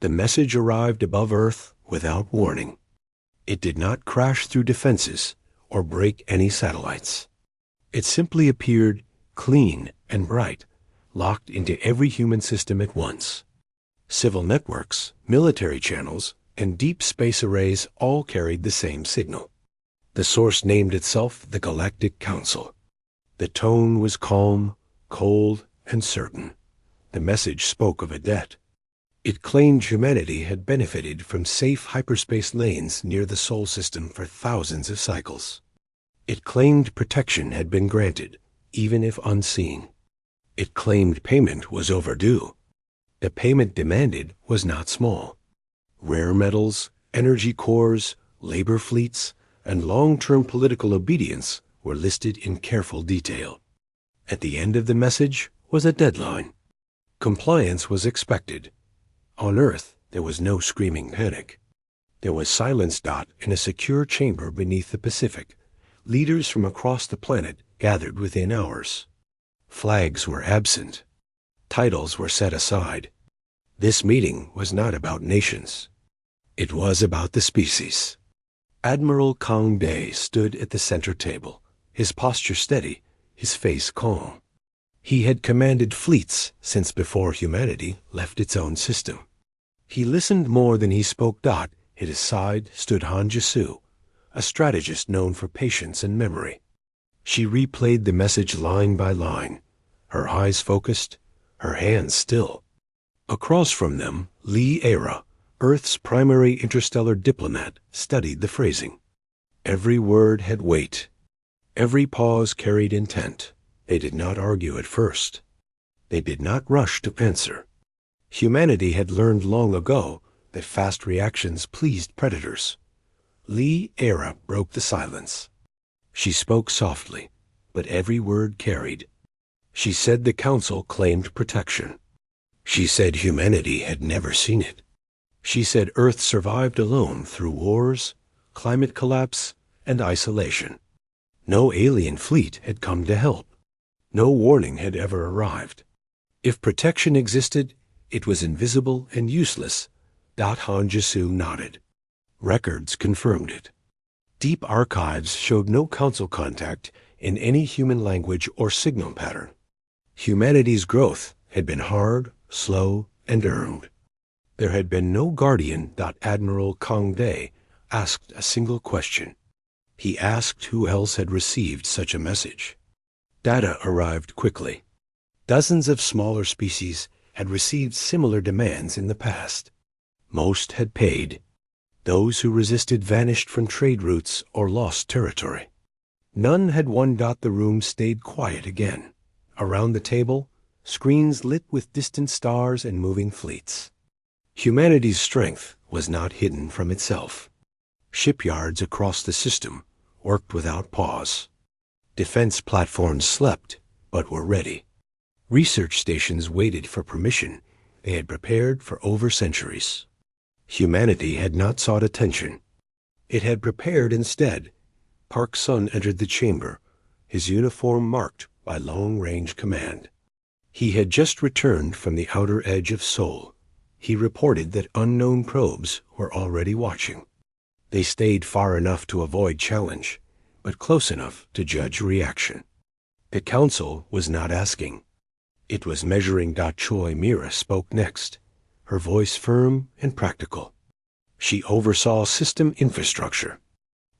The message arrived above Earth without warning. It did not crash through defenses or break any satellites. It simply appeared clean and bright, locked into every human system at once. Civil networks, military channels, and deep space arrays all carried the same signal. The source named itself the Galactic Council. The tone was calm, cold, and certain. The message spoke of a debt. It claimed humanity had benefited from safe hyperspace lanes near the Sol system for thousands of cycles. It claimed protection had been granted, even if unseen. It claimed payment was overdue. The payment demanded was not small. Rare metals, energy cores, labor fleets, and long-term political obedience were listed in careful detail. At the end of the message was a deadline. Compliance was expected. On Earth, there was no screaming panic. There was silence. In a secure chamber beneath the Pacific, leaders from across the planet gathered within hours. Flags were absent. Titles were set aside. This meeting was not about nations. It was about the species. Admiral Kang Day stood at the center table, his posture steady, his face calm. He had commanded fleets since before humanity left its own system. He listened more than he spoke. At his side stood Han Jisu, a strategist known for patience and memory. She replayed the message line by line, her eyes focused, her hands still. Across from them, Lee Era, Earth's primary interstellar diplomat, studied the phrasing. Every word had weight. Every pause carried intent. They did not argue at first. They did not rush to answer. Humanity had learned long ago that fast reactions pleased predators. Lee Era broke the silence. She spoke softly, but every word carried. She said the Council claimed protection. She said humanity had never seen it. She said Earth survived alone through wars, climate collapse, and isolation. No alien fleet had come to help. No warning had ever arrived. If protection existed, it was invisible and useless. Han Jisu nodded. Records confirmed it. Deep archives showed no Council contact in any human language or signal pattern. Humanity's growth had been hard, slow, and earned. There had been no guardian. Admiral Kang Day asked a single question. He asked who else had received such a message. Data arrived quickly. Dozens of smaller species had received similar demands in the past. Most had paid. Those who resisted vanished from trade routes or lost territory. None had won. The room stayed quiet again. Around the table, screens lit with distant stars and moving fleets. Humanity's strength was not hidden from itself. Shipyards across the system worked without pause. Defense platforms slept, but were ready. Research stations waited for permission they had prepared for over centuries. Humanity had not sought attention. It had prepared instead. Park Sun entered the chamber, his uniform marked by long-range command. He had just returned from the outer edge of Sol. He reported that unknown probes were already watching. They stayed far enough to avoid challenge, but close enough to judge reaction. The Council was not asking. It was measuring. Choi Mira spoke next, her voice firm and practical. She oversaw system infrastructure.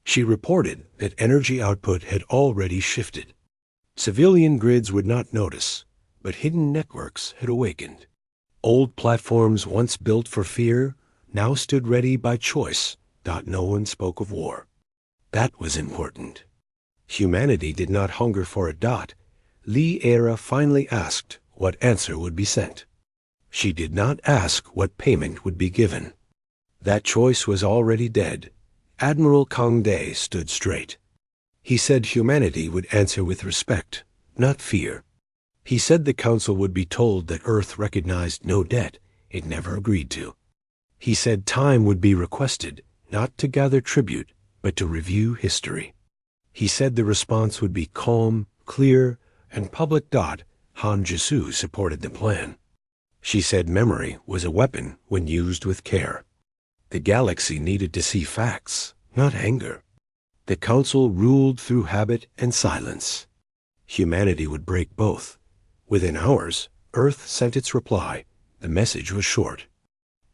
She reported that energy output had already shifted. Civilian grids would not notice, but hidden networks had awakened. Old platforms once built for fear now stood ready by choice. No one spoke of war. That was important. Humanity did not hunger for a. Lee Era finally asked what answer would be sent. She did not ask what payment would be given. That choice was already dead. Admiral Kang Day stood straight. He said humanity would answer with respect, not fear. He said the Council would be told that Earth recognized no debt it never agreed to. He said time would be requested, not to gather tribute, but to review history. He said the response would be calm, clear, and public. Han Jisu supported the plan. She said memory was a weapon when used with care. The galaxy needed to see facts, not anger. The Council ruled through habit and silence. Humanity would break both. Within hours, Earth sent its reply. The message was short.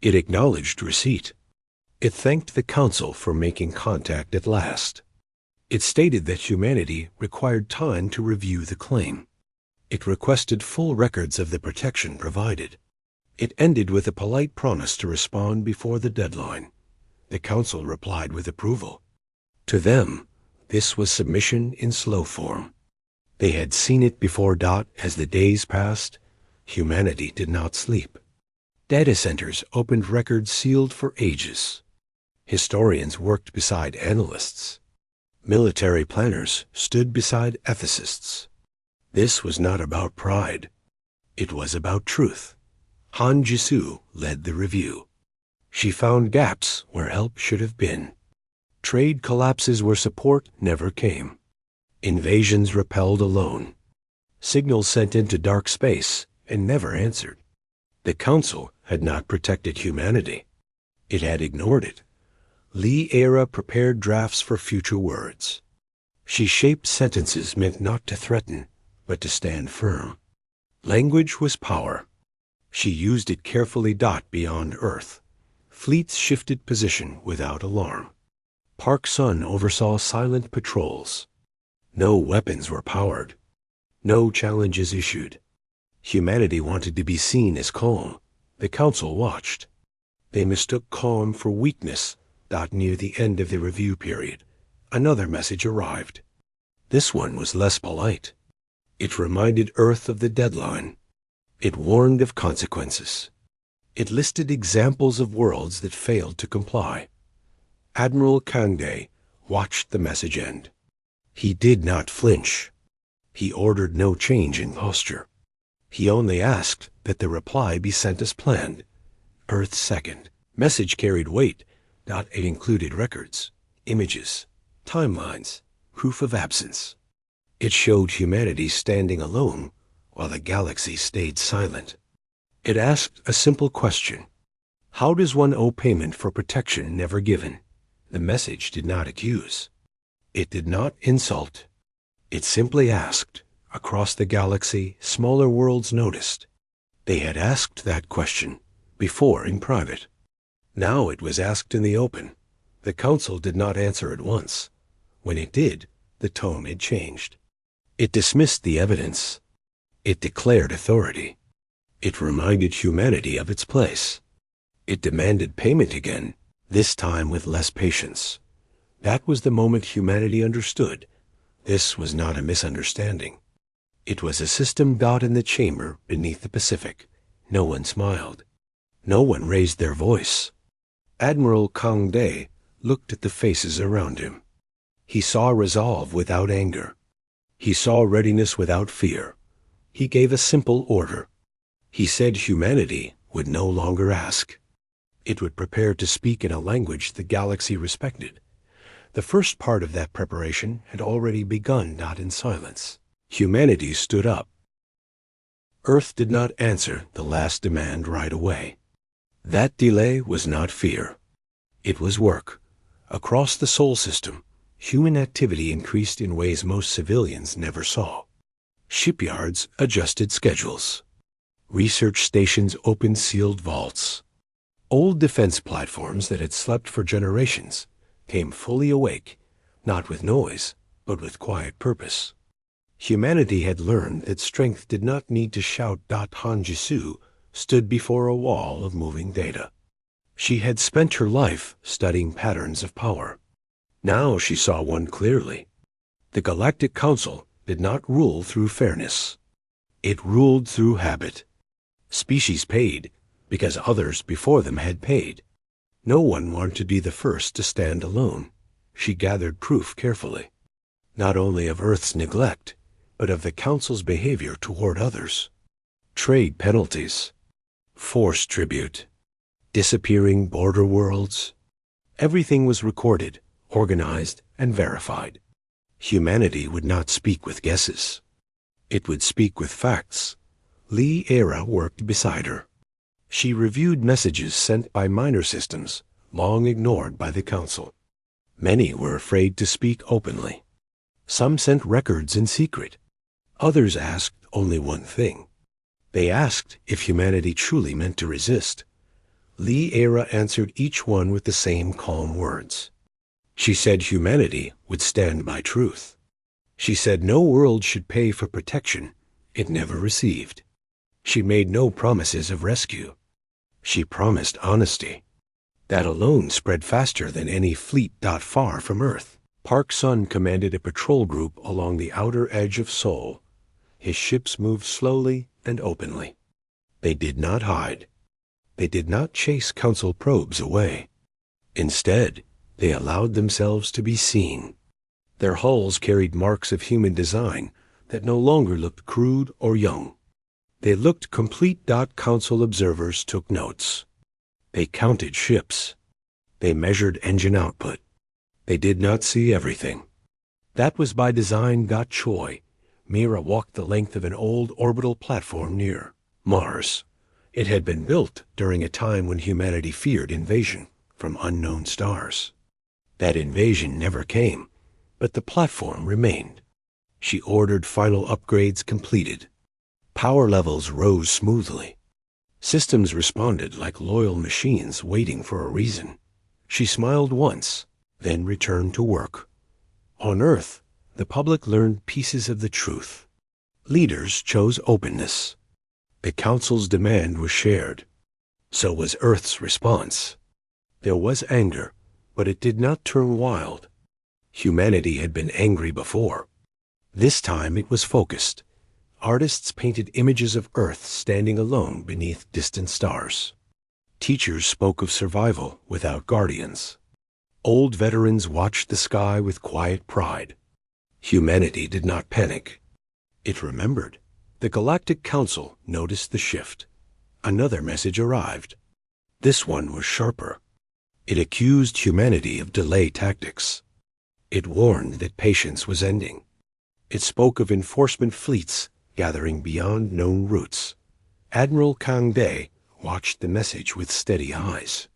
It acknowledged receipt. It thanked the Council for making contact at last. It stated that humanity required time to review the claim. It requested full records of the protection provided. It ended with a polite promise to respond before the deadline. The Council replied with approval. To them, this was submission in slow form. They had seen it before. As the days passed, humanity did not sleep. Data centers opened records sealed for ages. Historians worked beside analysts. Military planners stood beside ethicists. This was not about pride. It was about truth. Han Jisoo led the review. She found gaps where help should have been. Trade collapses where support never came. Invasions repelled alone. Signals sent into dark space and never answered. The Council had not protected humanity. It had ignored it. Lee Era prepared drafts for future words. She shaped sentences meant not to threaten, but to stand firm. Language was power. She used it carefully. Beyond Earth, fleets shifted position without alarm. Park Sun oversaw silent patrols. No weapons were powered. No challenges issued. Humanity wanted to be seen as calm. The Council watched. They mistook calm for weakness. Near the end of the review period, another message arrived. This one was less polite. It reminded Earth of the deadline. It warned of consequences. It listed examples of worlds that failed to comply. Admiral Kangde watched the message end. He did not flinch. He ordered no change in posture. He only asked that the reply be sent as planned. Earth second. Message carried weight. It included records, images, timelines, proof of absence. It showed humanity standing alone while the galaxy stayed silent. It asked a simple question. How does one owe payment for protection never given? The message did not accuse. It did not insult. It simply asked. Across the galaxy, smaller worlds noticed. They had asked that question before in private. Now it was asked in the open. The Council did not answer at once. When it did, the tone had changed. It dismissed the evidence. It declared authority. It reminded humanity of its place. It demanded payment again, this time with less patience. That was the moment humanity understood. This was not a misunderstanding. It was a system. In the chamber beneath the Pacific, no one smiled. No one raised their voice. Admiral Kangde looked at the faces around him. He saw resolve without anger. He saw readiness without fear. He gave a simple order. He said humanity would no longer ask. It would prepare to speak in a language the galaxy respected. The first part of that preparation had already begun. In silence. Humanity stood up. Earth did not answer the last demand right away. That delay was not fear. It was work. Across the Sol system, human activity increased in ways most civilians never saw. Shipyards adjusted schedules. Research stations opened sealed vaults. Old defense platforms that had slept for generations came fully awake, not with noise, but with quiet purpose. Humanity had learned that strength did not need to shout. Han Jisoo stood before a wall of moving data. She had spent her life studying patterns of power. Now she saw one clearly. The Galactic Council did not rule through fairness. It ruled through habit. Species paid because others before them had paid. No one wanted to be the first to stand alone. She gathered proof carefully, not only of Earth's neglect, but of the Council's behavior toward others. Trade penalties, force tribute, disappearing border worlds. Everything was recorded, organized, and verified. Humanity would not speak with guesses. It would speak with facts. Lee Era worked beside her. She reviewed messages sent by minor systems, long ignored by the Council. Many were afraid to speak openly. Some sent records in secret. Others asked only one thing. They asked if humanity truly meant to resist. Era answered each one with the same calm words. She said humanity would stand by truth. She said no world should pay for protection it never received. She made no promises of rescue. She promised honesty. That alone spread faster than any fleet. Far from Earth, Park Sun commanded a patrol group along the outer edge of Seoul. His ships moved slowly and openly. They did not hide. They did not chase Council probes away. Instead, they allowed themselves to be seen. Their hulls carried marks of human design that no longer looked crude or young. They looked complete. Council observers took notes. They counted ships. They measured engine output. They did not see everything. That was by design. Choi. Mira walked the length of an old orbital platform near Mars. It had been built during a time when humanity feared invasion from unknown stars. That invasion never came, but the platform remained. She ordered final upgrades completed. Power levels rose smoothly. Systems responded like loyal machines waiting for a reason. She smiled once, then returned to work. On Earth, the public learned pieces of the truth. Leaders chose openness. The Council's demand was shared. So was Earth's response. There was anger, but it did not turn wild. Humanity had been angry before. This time it was focused. Artists painted images of Earth standing alone beneath distant stars. Teachers spoke of survival without guardians. Old veterans watched the sky with quiet pride. Humanity did not panic. It remembered. The Galactic Council noticed the shift. Another message arrived. This one was sharper. It accused humanity of delay tactics. It warned that patience was ending. It spoke of enforcement fleets gathering beyond known routes. Admiral Kang Dae watched the message with steady eyes.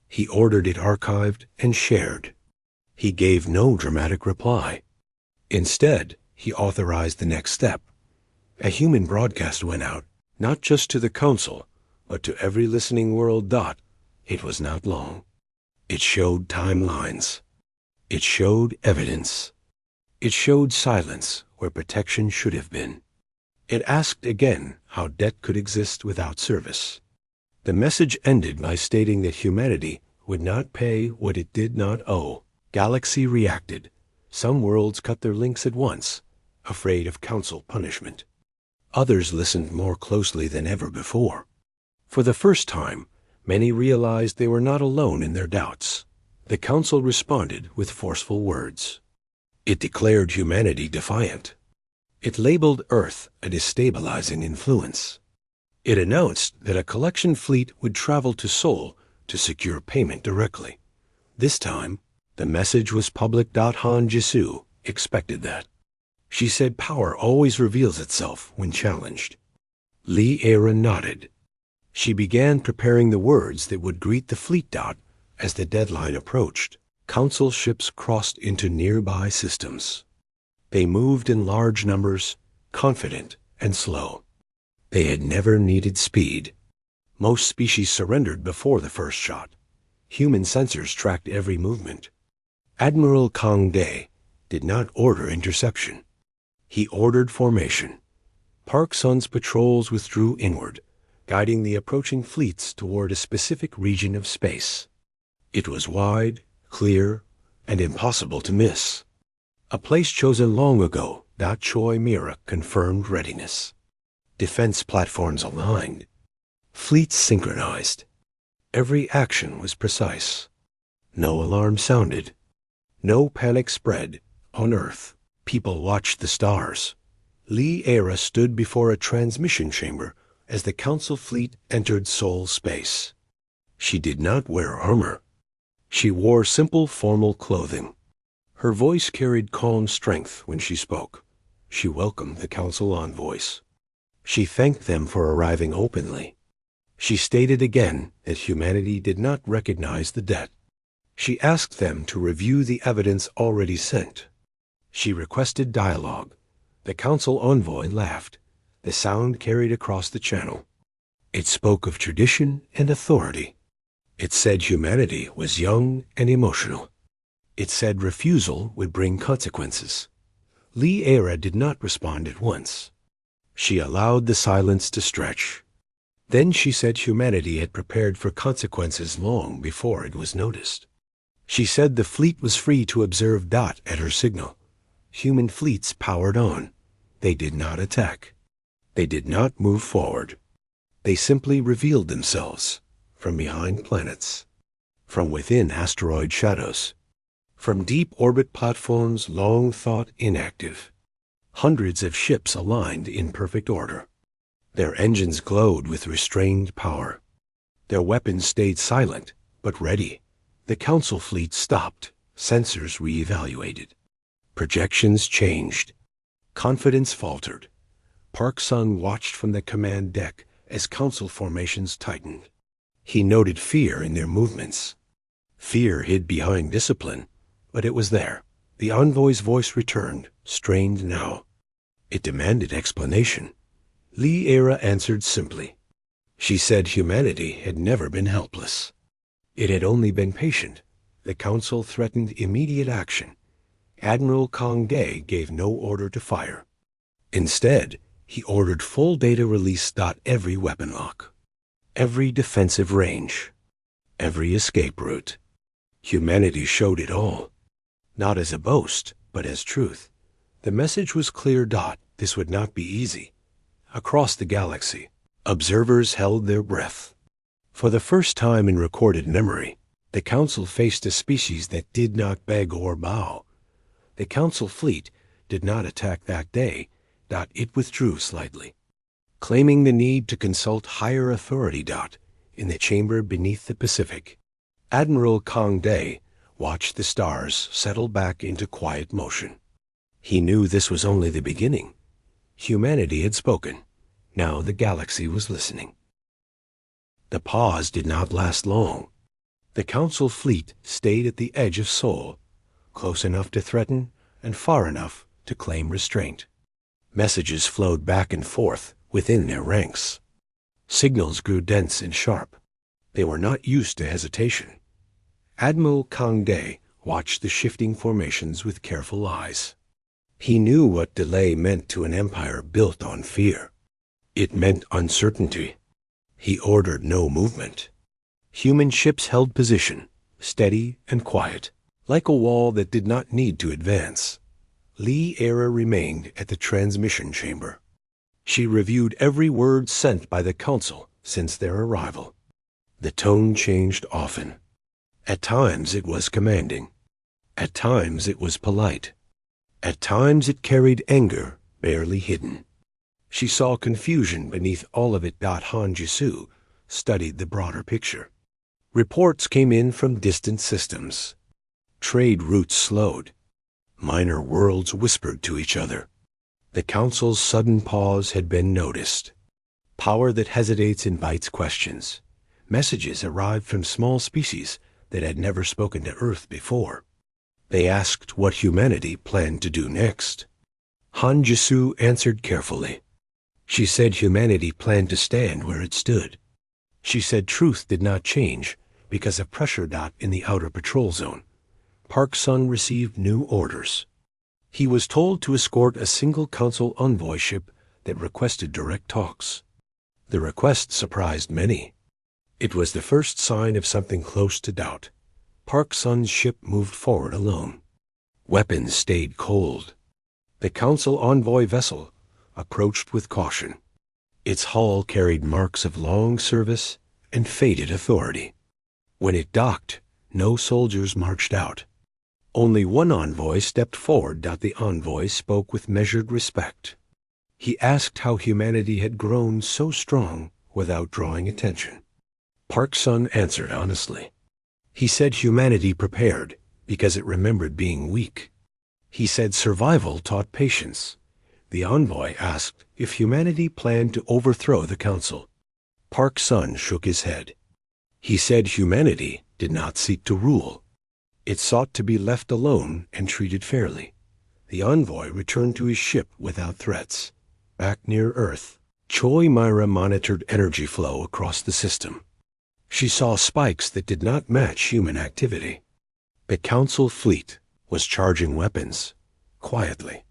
He ordered it archived and shared. He gave no dramatic reply. Instead, he authorized the next step. A human broadcast went out, not just to the Council, but to every listening world. It was not long. It showed timelines. It showed evidence. It showed silence where protection should have been. It asked again how debt could exist without service. The message ended by stating that humanity would not pay what it did not owe. Galaxy reacted. Some worlds cut their links at once, afraid of Council punishment. Others listened more closely than ever before. For the first time, many realized they were not alone in their doubts. The Council responded with forceful words. It declared humanity defiant. It labeled Earth a destabilizing influence. It announced that a collection fleet would travel to Seoul to secure payment directly. This time, the message was public. Han Jisoo expected that. She said power always reveals itself when challenged. Era nodded. She began preparing the words that would greet the fleet. As the deadline approached, Council ships crossed into nearby systems. They moved in large numbers, confident and slow. They had never needed speed. Most species surrendered before the first shot. Human sensors tracked every movement. Admiral Kang Dae did not order interception. He ordered formation. Park Sun's patrols withdrew inward, guiding the approaching fleets toward a specific region of space. It was wide, clear, and impossible to miss. A place chosen long ago. Choi Mira confirmed readiness. Defense platforms aligned. Fleets synchronized. Every action was precise. No alarm sounded. No panic spread. On Earth, people watched the stars. Era stood before a transmission chamber as the Council fleet entered Seoul space. She did not wear armor. She wore simple formal clothing. Her voice carried calm strength when she spoke. She welcomed the Council envoys. She thanked them for arriving openly. She stated again that humanity did not recognize the debt. She asked them to review the evidence already sent. She requested dialogue. The council envoy laughed. The sound carried across the channel. It spoke of tradition and authority. It said humanity was young and emotional. It said refusal would bring consequences. Lee Era did not respond at once. She allowed the silence to stretch. Then she said humanity had prepared for consequences long before it was noticed. She said the fleet was free to observe Dot at her signal. Human fleets powered on. They did not attack. They did not move forward. They simply revealed themselves from behind planets, from within asteroid shadows, from deep orbit platforms long thought inactive. Hundreds of ships aligned in perfect order. Their engines glowed with restrained power. Their weapons stayed silent, but ready. The council fleet stopped. Sensors reevaluated. Projections changed. Confidence faltered. Park Sun watched from the command deck as council formations tightened. He noted fear in their movements. Fear hid behind discipline, but it was there. The envoy's voice returned, strained now. It demanded explanation. Lee Era answered simply. She said humanity had never been helpless. It had only been patient. The council threatened immediate action. Admiral Kong Day gave no order to fire. Instead, he ordered full data release. Every weapon lock, every defensive range, every escape route. Humanity showed it all, not as a boast, but as truth. The message was clear. This would not be easy. Across the galaxy, observers held their breath. For the first time in recorded memory, the Council faced a species that did not beg or bow. The Council fleet did not attack that day. It withdrew slightly, claiming the need to consult higher authority. In the chamber beneath the Pacific, Admiral Kong Day watched the stars settle back into quiet motion. He knew this was only the beginning. Humanity had spoken. Now the galaxy was listening. The pause did not last long. The Council fleet stayed at the edge of Sol, close enough to threaten and far enough to claim restraint. Messages flowed back and forth within their ranks. Signals grew dense and sharp. They were not used to hesitation. Admiral Kong Day watched the shifting formations with careful eyes. He knew what delay meant to an empire built on fear. It meant uncertainty. He ordered no movement. Human ships held position, steady and quiet, like a wall that did not need to advance. Lee Era remained at the transmission chamber. She reviewed every word sent by the Council since their arrival. The tone changed often. At times it was commanding. At times it was polite. At times it carried anger, barely hidden. She saw confusion beneath all of it. Han Jisoo studied the broader picture. Reports came in from distant systems. Trade routes slowed. Minor worlds whispered to each other. The Council's sudden pause had been noticed. Power that hesitates invites questions. Messages arrived from small species that had never spoken to Earth before. They asked what humanity planned to do next. Han Jisoo answered carefully. She said humanity planned to stand where it stood. She said truth did not change because of pressure. In the outer patrol zone, Park Sun received new orders. He was told to escort a single Council envoy ship that requested direct talks. The request surprised many. It was the first sign of something close to doubt. Park Sun's ship moved forward alone. Weapons stayed cold. The Council envoy vessel approached with caution. Its hull carried marks of long service and faded authority. When it docked, no soldiers marched out. Only one envoy stepped forward. The envoy spoke with measured respect. He asked how humanity had grown so strong without drawing attention. Park Sun answered honestly. He said humanity prepared because it remembered being weak. He said survival taught patience. The envoy asked if humanity planned to overthrow the Council. Park Sun shook his head. He said humanity did not seek to rule. It sought to be left alone and treated fairly. The envoy returned to his ship without threats. Back near Earth, Choi Myra monitored energy flow across the system. She saw spikes that did not match human activity. The Council fleet was charging weapons, quietly,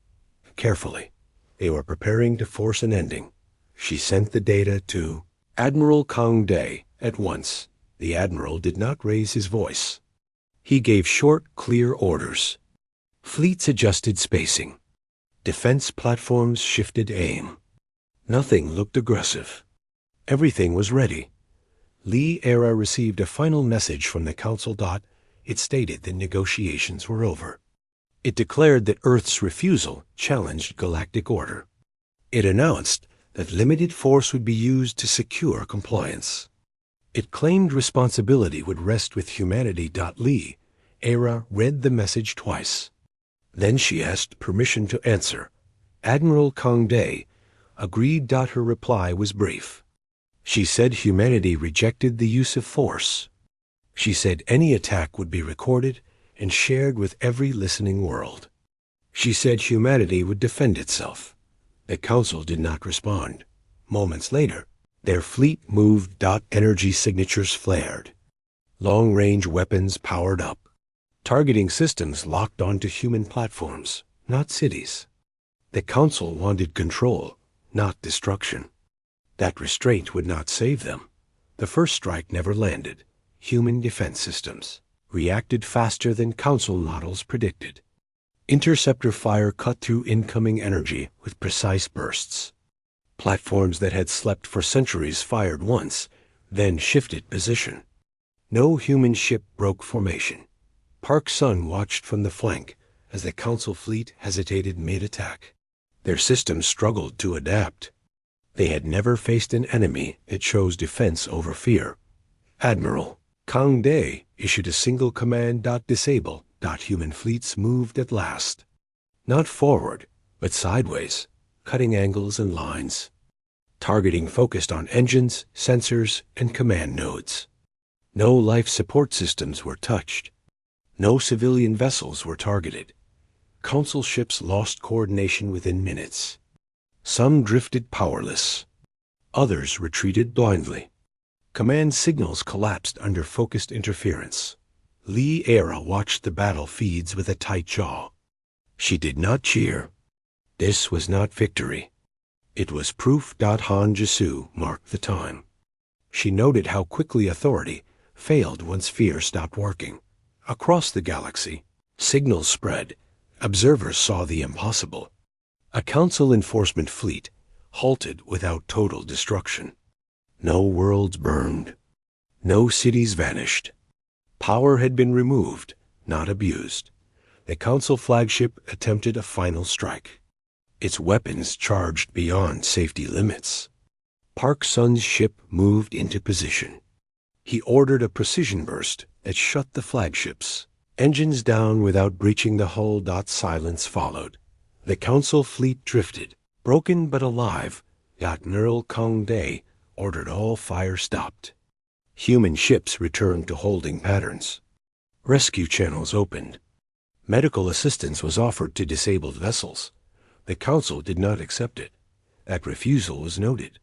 carefully. They were preparing to force an ending. She sent the data to Admiral Kang Dae at once. The admiral did not raise his voice. He gave short, clear orders. Fleets adjusted spacing. Defense platforms shifted aim. Nothing looked aggressive. Everything was ready. Lee Era received a final message from the Council. It stated the negotiations were over. It declared that Earth's refusal challenged galactic order. It announced that limited force would be used to secure compliance. It claimed responsibility would rest with humanity. Lee Era read the message twice. Then she asked permission to answer. Admiral Kang Dae agreed. Her reply was brief. She said humanity rejected the use of force. She said any attack would be recorded and shared with every listening world. She said humanity would defend itself. The Council did not respond. Moments later, their fleet moved. Energy signatures flared. Long-range weapons powered up. Targeting systems locked onto human platforms, not cities. The Council wanted control, not destruction. That restraint would not save them. The first strike never landed. Human defense systems reacted faster than Council models predicted. Interceptor fire cut through incoming energy with precise bursts. Platforms that had slept for centuries fired once, then shifted position. No human ship broke formation. Park Sun watched from the flank as the Council fleet hesitated mid-attack. Their systems struggled to adapt. They had never faced an enemy that chose defense over fear. Admiral Kang Dae issued a single command. Disable. Human fleets moved at last. Not forward, but sideways, cutting angles and lines. Targeting focused on engines, sensors, and command nodes. No life support systems were touched. No civilian vessels were targeted. Council ships lost coordination within minutes. Some drifted powerless. Others retreated blindly. Command signals collapsed under focused interference. Lee Era watched the battle feeds with a tight jaw. She did not cheer. This was not victory. It was proof. Han Jisu marked the time. She noted how quickly authority failed once fear stopped working. Across the galaxy, signals spread. Observers saw the impossible. A Council enforcement fleet halted without total destruction. No worlds burned. No cities vanished. Power had been removed, not abused. The Council flagship attempted a final strike. Its weapons charged beyond safety limits. Park Sun's ship moved into position. He ordered a precision burst that shut the flagships. Engines down without breaching the hull. Silence followed. The Council fleet drifted. Broken but alive, Admiral Kang Dae ordered all fire stopped. Human ships returned to holding patterns. Rescue channels opened. Medical assistance was offered to disabled vessels. The Council did not accept it. That refusal was noted.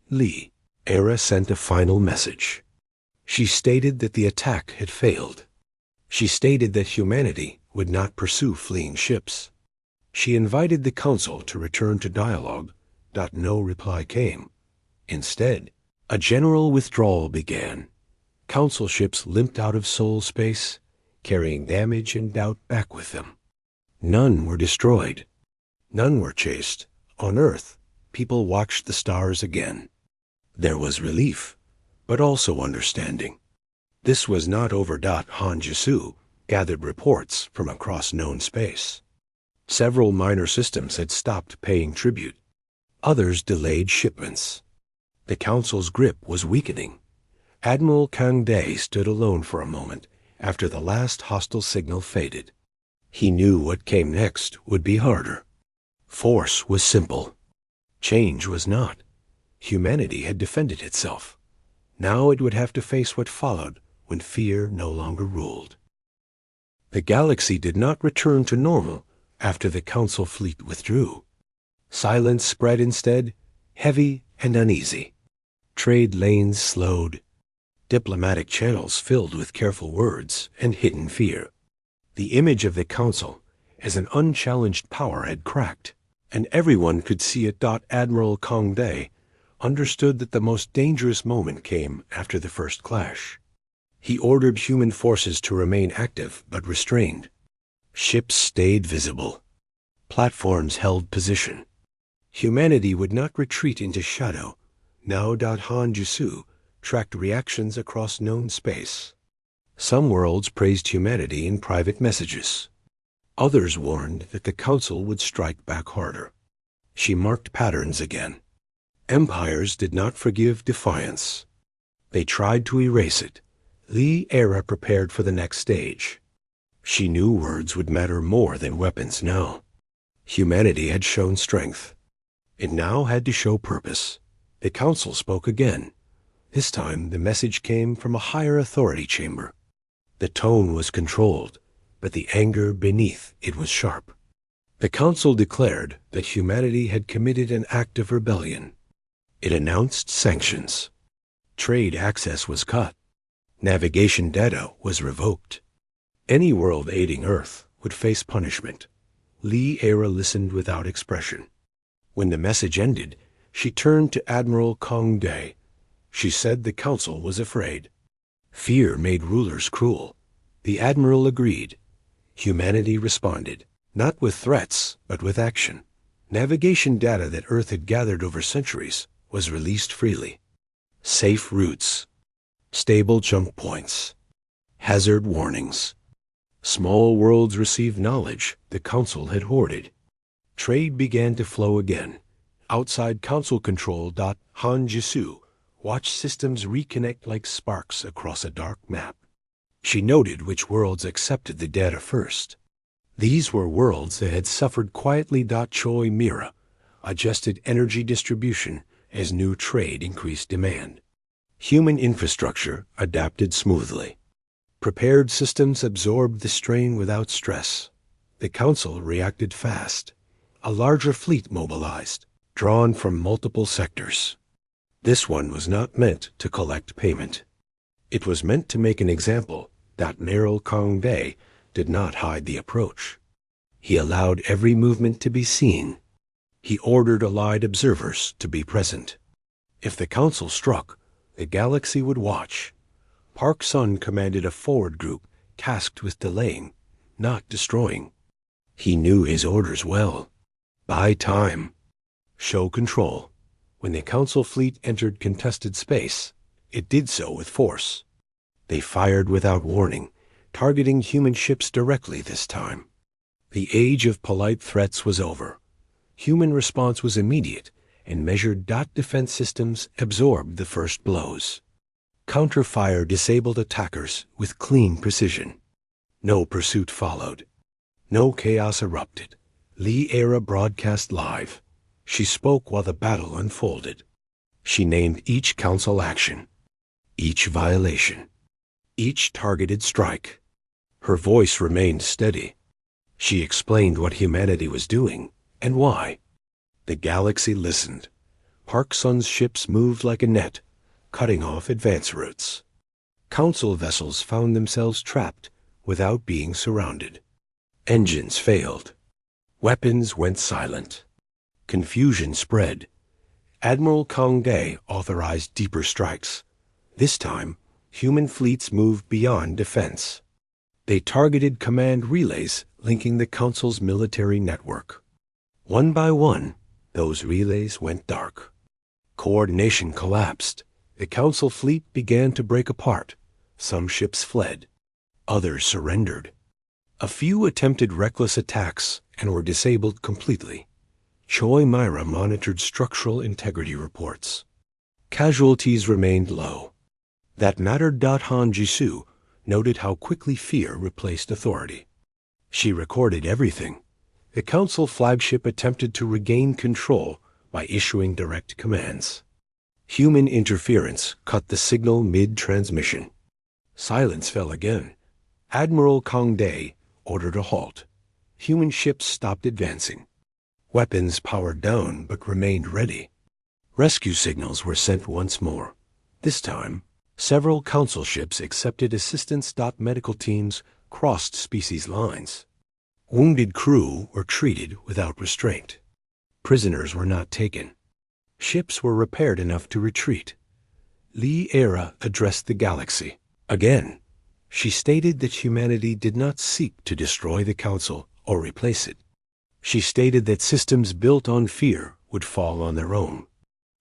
Lee Era sent a final message. She stated that the attack had failed. She stated that humanity would not pursue fleeing ships. She invited the Council to return to dialogue. No reply came. Instead, a general withdrawal began. Council ships limped out of soul space, carrying damage and doubt back with them. None were destroyed. None were chased. On Earth, people watched the stars again. There was relief, but also understanding. This was not over. Han Jisu gathered reports from across known space. Several minor systems had stopped paying tribute. Others delayed shipments. The Council's grip was weakening. Admiral Kang Dae stood alone for a moment after the last hostile signal faded. He knew what came next would be harder. Force was simple. Change was not. Humanity had defended itself. Now it would have to face what followed when fear no longer ruled. The galaxy did not return to normal after the Council fleet withdrew. Silence spread instead, heavy and uneasy. Trade lanes slowed. Diplomatic channels filled with careful words and hidden fear. The image of the Council as an unchallenged power had cracked, and everyone could see it. Admiral Kongde understood that the most dangerous moment came after the first clash. He ordered human forces to remain active but restrained. Ships stayed visible. Platforms held position. Humanity would not retreat into shadow. Now Han Jisu tracked reactions across known space. Some worlds praised humanity in private messages. Others warned that the Council would strike back harder. She marked patterns again. Empires did not forgive defiance. They tried to erase it. The era prepared for the next stage. She knew words would matter more than weapons now. Humanity had shown strength. It now had to show purpose. The Council spoke again. This time the message came from a higher authority chamber. The tone was controlled, but the anger beneath it was sharp. The Council declared that humanity had committed an act of rebellion. It announced sanctions. Trade access was cut. Navigation data was revoked. Any world aiding Earth would face punishment. Li Era listened without expression. When the message ended, she turned to Admiral Kongde. She said the Council was afraid. Fear made rulers cruel. The Admiral agreed. Humanity responded, not with threats, but with action. Navigation data that Earth had gathered over centuries was released freely. Safe routes, stable jump points, hazard warnings. Small worlds received knowledge the Council had hoarded. Trade began to flow again. Outside Council control. Han Jisu watched systems reconnect like sparks across a dark map. She noted which worlds accepted the data first. These were worlds that had suffered quietly. Choi Mira adjusted energy distribution as new trade increased demand. Human infrastructure adapted smoothly. Prepared systems absorbed the strain without stress. The Council reacted fast. A larger fleet mobilized, drawn from multiple sectors. This one was not meant to collect payment. It was meant to make an example. Admiral Kongde did not hide the approach. He allowed every movement to be seen. He ordered allied observers to be present. If the Council struck, the galaxy would watch. Park Sun commanded a forward group tasked with delaying, not destroying. He knew his orders well. Buy time. Show control. When the Council fleet entered contested space, it did so with force. They fired without warning, targeting human ships directly this time. The age of polite threats was over. Human response was immediate, and measured. Defense systems absorbed the first blows. Counterfire disabled attackers with clean precision. No pursuit followed. No chaos erupted. Li Era broadcast live. She spoke while the battle unfolded. She named each Council action, each violation, each targeted strike. Her voice remained steady. She explained what humanity was doing and why. The galaxy listened. Park Sun's ships moved like a net, cutting off advance routes. Council vessels found themselves trapped without being surrounded. Engines failed. Weapons went silent. Confusion spread. Admiral Kongde authorized deeper strikes. This time, human fleets moved beyond defense. They targeted command relays linking the Council's military network. One by one, those relays went dark. Coordination collapsed. The Council fleet began to break apart. Some ships fled. Others surrendered. A few attempted reckless attacks and were disabled completely. Choi Myra monitored structural integrity reports. Casualties remained low. That mattered. Han Jisu noted how quickly fear replaced authority. She recorded everything. The Council flagship attempted to regain control by issuing direct commands. Human interference cut the signal mid-transmission. Silence fell again. Admiral Kang Dae ordered a halt. Human ships stopped advancing. Weapons powered down but remained ready. Rescue signals were sent once more. This time, several council ships accepted assistance. Medical teams crossed species lines. Wounded crew were treated without restraint. Prisoners were not taken. Ships were repaired enough to retreat. Lee Era addressed the galaxy. Again, she stated that humanity did not seek to destroy the Council or replace it. She stated that systems built on fear would fall on their own.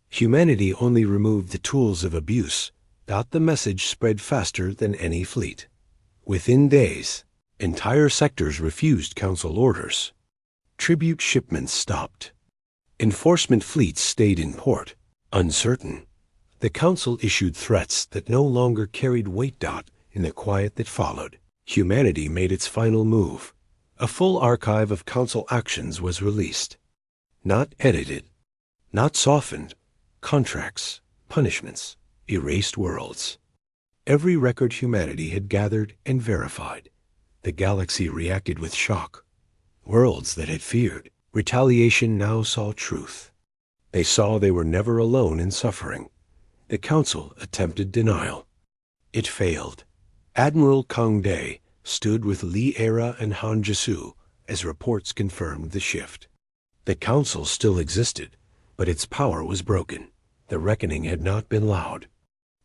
Humanity only removed the tools of abuse. The message spread faster than any fleet. Within days, entire sectors refused Council orders. Tribute shipments stopped. Enforcement fleets stayed in port, uncertain. The Council issued threats that no longer carried weight. In the quiet that followed, humanity made its final move. A full archive of Council actions was released. Not edited, not softened. Contracts, punishments, erased worlds. Every record humanity had gathered and verified. The galaxy reacted with shock. Worlds that had feared retaliation now saw truth. They saw they were never alone in suffering. The Council attempted denial. It failed. Admiral Kang Dae stood with Lee Era and Han Jisu as reports confirmed the shift. The Council still existed, but its power was broken. The reckoning had not been loud.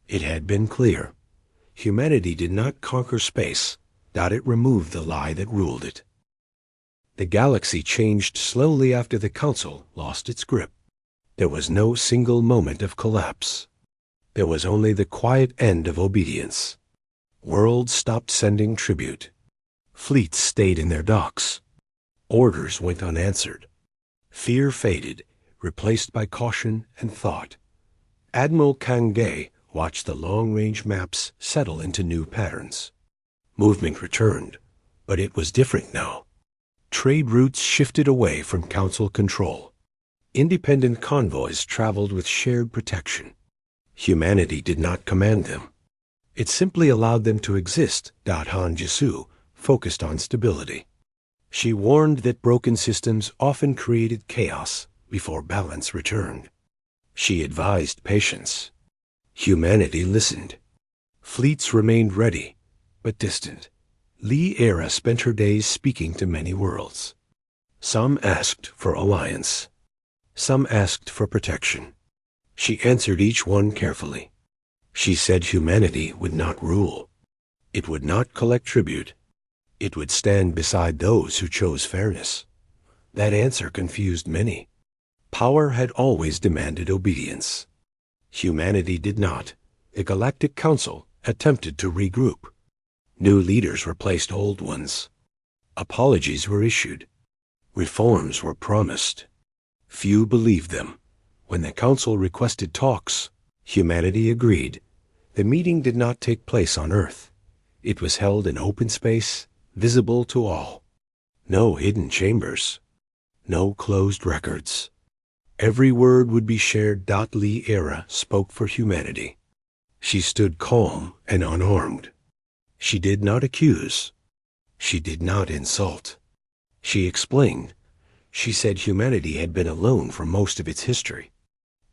It had been clear. Humanity did not conquer space. It removed the lie that ruled it. The galaxy changed slowly after the Council lost its grip. There was no single moment of collapse. There was only the quiet end of obedience. Worlds stopped sending tribute. Fleets stayed in their docks. Orders went unanswered. Fear faded, replaced by caution and thought. Admiral Kang Dae watched the long-range maps settle into new patterns. Movement returned, but it was different now. Trade routes shifted away from Council control. Independent convoys traveled with shared protection. Humanity did not command them. It simply allowed them to exist. Han Jisu focused on stability. She warned that broken systems often created chaos before balance returned. She advised patience. Humanity listened. Fleets remained ready, but distant. Lee Era spent her days speaking to many worlds. Some asked for alliance. Some asked for protection. She answered each one carefully. She said humanity would not rule. It would not collect tribute. It would stand beside those who chose fairness. That answer confused many. Power had always demanded obedience. Humanity did not. The Galactic Council attempted to regroup. New leaders replaced old ones. Apologies were issued. Reforms were promised. Few believed them. When the Council requested talks, humanity agreed. The meeting did not take place on Earth. It was held in open space, visible to all. No hidden chambers. No closed records. Every word would be shared. Lee Era spoke for humanity. She stood calm and unarmed. She did not accuse. She did not insult. She explained. She said humanity had been alone for most of its history.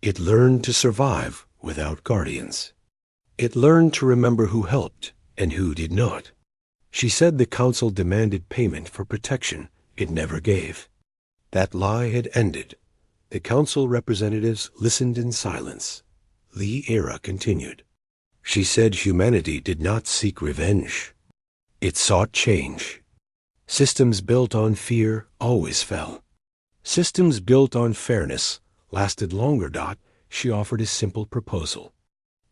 It learned to survive without guardians. It learned to remember who helped and who did not. She said the Council demanded payment for protection it never gave. That lie had ended. The Council representatives listened in silence. Lee Era continued. She said humanity did not seek revenge. It sought change. Systems built on fear always fell. Systems built on fairness lasted longer. She offered a simple proposal.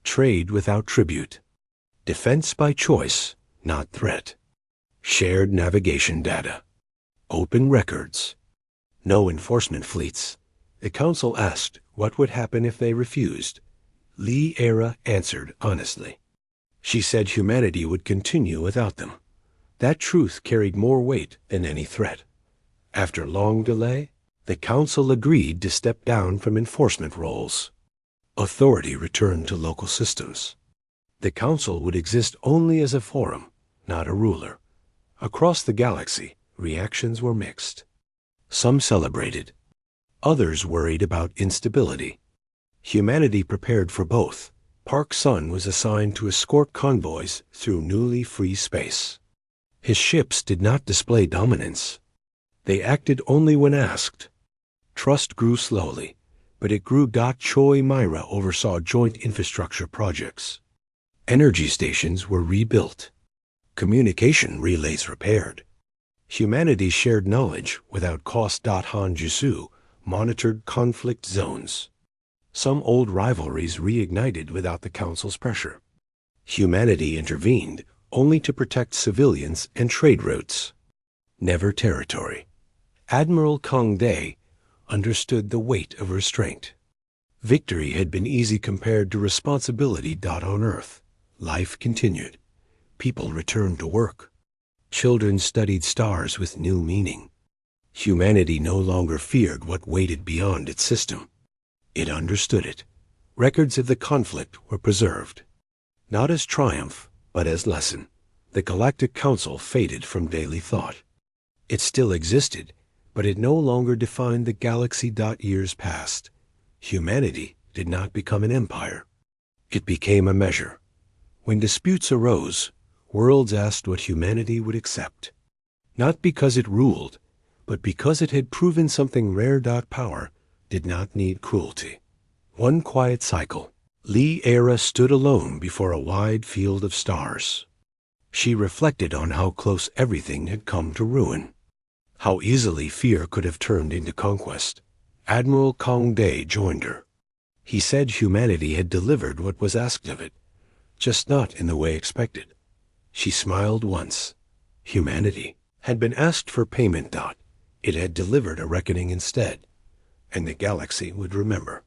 Trade without tribute. Defense by choice, not threat. Shared navigation data. Open records. No enforcement fleets. The Council asked what would happen if they refused. Lee Era answered honestly. She said humanity would continue without them. That truth carried more weight than any threat. After long delay, the Council agreed to step down from enforcement roles. Authority returned to local systems. The council would exist only as a forum, not a ruler. Across the galaxy, reactions were mixed. Some celebrated. Others worried about instability. Humanity prepared for both. Park Sun was assigned to escort convoys through newly free space. His ships did not display dominance. They acted only when asked. Trust grew slowly, but it grew. Choi Myra oversaw joint infrastructure projects. Energy stations were rebuilt. Communication relays repaired. Humanity shared knowledge without cost. Han Jusu monitored conflict zones. Some old rivalries reignited without the Council's pressure. Humanity intervened only to protect civilians and trade routes. Never territory. Admiral Kong Dae understood the weight of restraint. Victory had been easy compared to responsibility. On Earth, life continued. People returned to work. Children studied stars with new meaning. Humanity no longer feared what waited beyond its system. It understood it. Records of the conflict were preserved. Not as triumph, but as lesson. The Galactic Council faded from daily thought. It still existed, but it no longer defined the galaxy. Years passed. Humanity did not become an empire. It became a measure. When disputes arose, worlds asked what humanity would accept. Not because it ruled, but because it had proven something rare. Power did not need cruelty. One quiet cycle. Lee Era stood alone before a wide field of stars. She reflected on how close everything had come to ruin. How easily fear could have turned into conquest. Admiral Kong Dae joined her. He said humanity had delivered what was asked of it, just not in the way expected. She smiled once. Humanity had been asked for payment. It had delivered a reckoning instead, and the galaxy would remember.